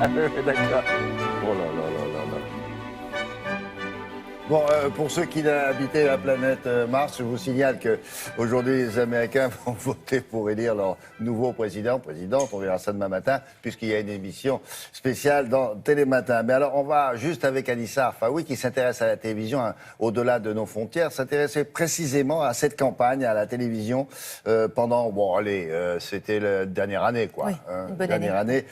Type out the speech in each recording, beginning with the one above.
D'accord. Oh là là là là là. Bon, pour ceux qui habitaient la planète Mars, je vous signale qu'aujourd'hui, les Américains vont voter pour élire leur nouveau présidente. On verra ça demain matin, puisqu'il y a une émission spéciale dans Télématin. Mais alors, on va juste avec Anissa Arfaoui, qui s'intéresse à la télévision au-delà de nos frontières, s'intéresser précisément à cette campagne, à la télévision, pendant, c'était la dernière année, quoi. Oui, une bonne année.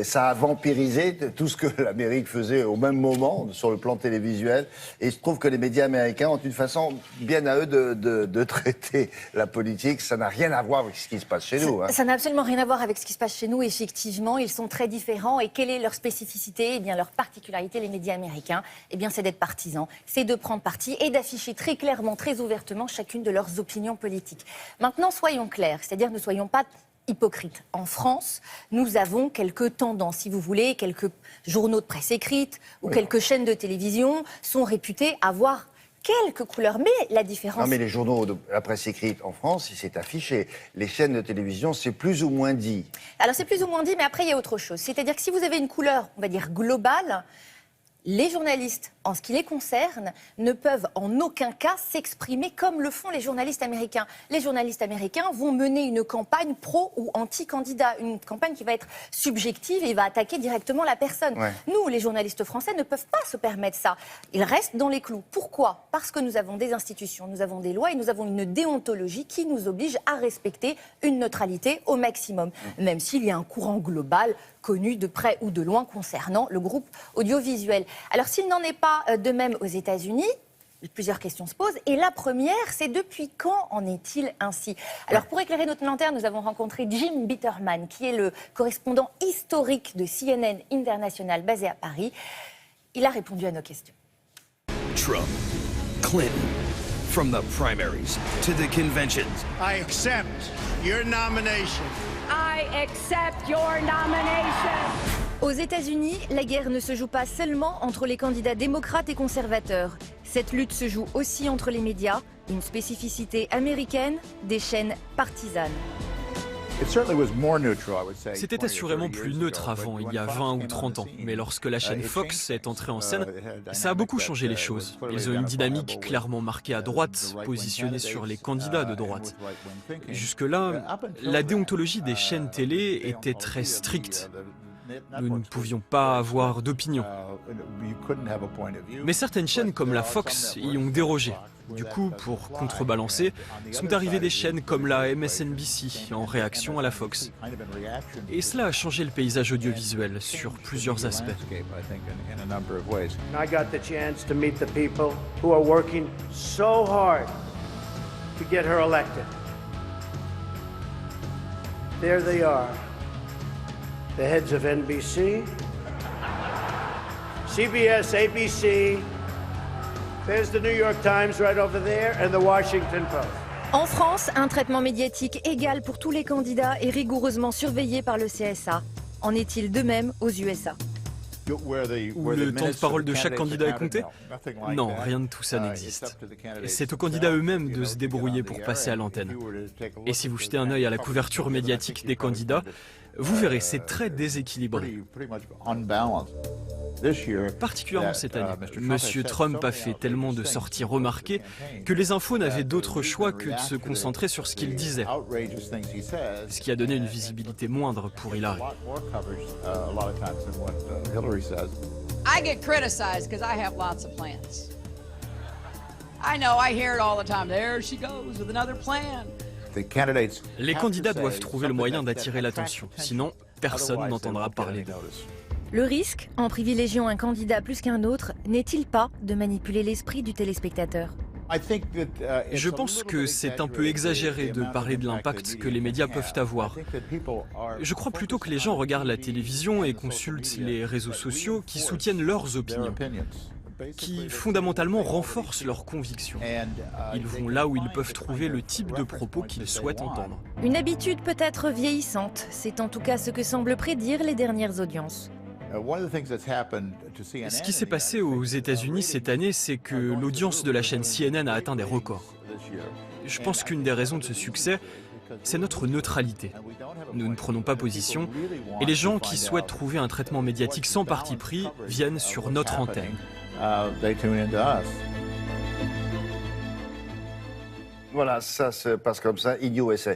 Ça a vampirisé tout ce que l'Amérique faisait au même moment, sur le plan télévisuel. Et je trouve que les médias américains ont une façon bien à eux de traiter la politique. Ça n'a rien à voir avec ce qui se passe chez nous. Hein. Ça n'a absolument rien à voir avec ce qui se passe chez nous, effectivement. Ils sont très différents. Et quelle est leur spécificité ? Eh bien, leur particularité, les médias américains, eh bien, c'est d'être partisans. C'est de prendre parti et d'afficher très clairement, très ouvertement chacune de leurs opinions politiques. Maintenant, soyons clairs. C'est-à-dire, ne soyons pas hypocrite. En France, nous avons quelques tendances, si vous voulez, quelques journaux de presse écrite ou quelques chaînes de télévision sont réputés avoir quelques couleurs. Mais la différence... Non, mais les journaux de la presse écrite en France, c'est affiché. Les chaînes de télévision, c'est plus ou moins dit. Alors, c'est plus ou moins dit, mais après, il y a autre chose. C'est-à-dire que si vous avez une couleur, on va dire, globale, les journalistes, en ce qui les concerne, ne peuvent en aucun cas s'exprimer comme le font les journalistes américains. Les journalistes américains vont mener une campagne pro ou anti-candidat, une campagne qui va être subjective et va attaquer directement la personne. Ouais. Nous, les journalistes français, ne peuvent pas se permettre ça. Ils restent dans les clous. Pourquoi ? Parce que nous avons des institutions, nous avons des lois et nous avons une déontologie qui nous oblige à respecter une neutralité au maximum, même s'il y a un courant global connu de près ou de loin concernant le groupe audiovisuel. Alors, s'il n'en est pas de même aux États-Unis, plusieurs questions se posent. Et la première, c'est depuis quand en est-il ainsi ? Alors, pour éclairer notre lanterne, nous avons rencontré Jim Bitterman, qui est le correspondant historique de CNN International basé à Paris. Il a répondu à nos questions. Trump, Clinton, from the primaries to the conventions. I accept your nomination. I accept your nomination. Aux États-Unis, la guerre ne se joue pas seulement entre les candidats démocrates et conservateurs. Cette lutte se joue aussi entre les médias, une spécificité américaine des chaînes partisanes. C'était assurément plus neutre avant, il y a 20 ou 30 ans. Mais lorsque la chaîne Fox est entrée en scène, ça a beaucoup changé les choses. Ils ont une dynamique clairement marquée à droite, positionnée sur les candidats de droite. Jusque-là, la déontologie des chaînes télé était très stricte. Nous ne pouvions pas avoir d'opinion. Mais certaines chaînes comme la Fox y ont dérogé. Du coup, pour contrebalancer, sont arrivées des chaînes comme la MSNBC en réaction à la Fox. Et cela a changé le paysage audiovisuel sur plusieurs aspects. I got the chance to meet the people who are working so hard to get her elected. There they are. The heads of NBC, CBS, ABC. There's the New York Times right over there and the Washington Post. En France, un traitement médiatique égal pour tous les candidats est rigoureusement surveillé par le CSA. En est-il de même aux USA ? Où le temps de parole de chaque candidat est compté ? Non, rien de tout ça n'existe. C'est aux candidats eux-mêmes de se débrouiller pour passer à l'antenne. Et si vous jetez un œil à la couverture médiatique des candidats, vous verrez, c'est très déséquilibré. Particulièrement cette année, Monsieur Trump a fait tellement de sorties remarquées que les infos n'avaient d'autre choix que de se concentrer sur ce qu'il disait, ce qui a donné une visibilité moindre pour Hillary. I get criticized because I have lots of plans. I know, I hear it all the time. There she goes with another plan. Les candidats doivent trouver le moyen d'attirer l'attention, sinon personne n'entendra parler d'eux. Le risque, en privilégiant un candidat plus qu'un autre, n'est-il pas de manipuler l'esprit du téléspectateur ? Je pense que c'est un peu exagéré de parler de l'impact que les médias peuvent avoir. Je crois plutôt que les gens regardent la télévision et consultent les réseaux sociaux qui soutiennent leurs opinions, qui fondamentalement renforcent leurs convictions. Ils vont là où ils peuvent trouver le type de propos qu'ils souhaitent entendre. Une habitude peut-être vieillissante, c'est en tout cas ce que semblent prédire les dernières audiences. Ce qui s'est passé aux États-Unis cette année, c'est que l'audience de la chaîne CNN a atteint des records. Je pense qu'une des raisons de ce succès, c'est notre neutralité. Nous ne prenons pas position, et les gens qui souhaitent trouver un traitement médiatique sans parti pris viennent sur notre antenne. Voilà, ça se passe comme ça, in USA.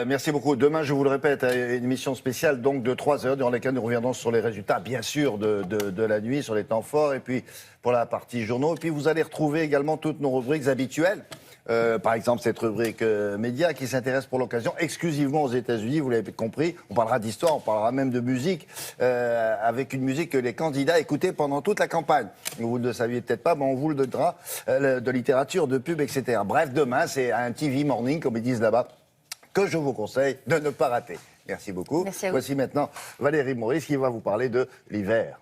Merci beaucoup. Demain, je vous le répète, une émission spéciale donc de 3 heures, durant laquelle nous reviendrons sur les résultats, bien sûr, de la nuit, sur les temps forts, et puis pour la partie journaux. Et puis vous allez retrouver également toutes nos rubriques habituelles. Par exemple, cette rubrique média qui s'intéresse pour l'occasion exclusivement aux États-Unis, vous l'avez compris. On parlera d'histoire, on parlera même de musique, avec une musique que les candidats écoutaient pendant toute la campagne. Vous ne le saviez peut-être pas, mais on vous le donnera, de littérature, de pub, etc. Bref, demain, c'est un TV Morning, comme ils disent là-bas, que je vous conseille de ne pas rater. Merci beaucoup. Merci à vous. Voici maintenant Valérie Maurice qui va vous parler de l'hiver.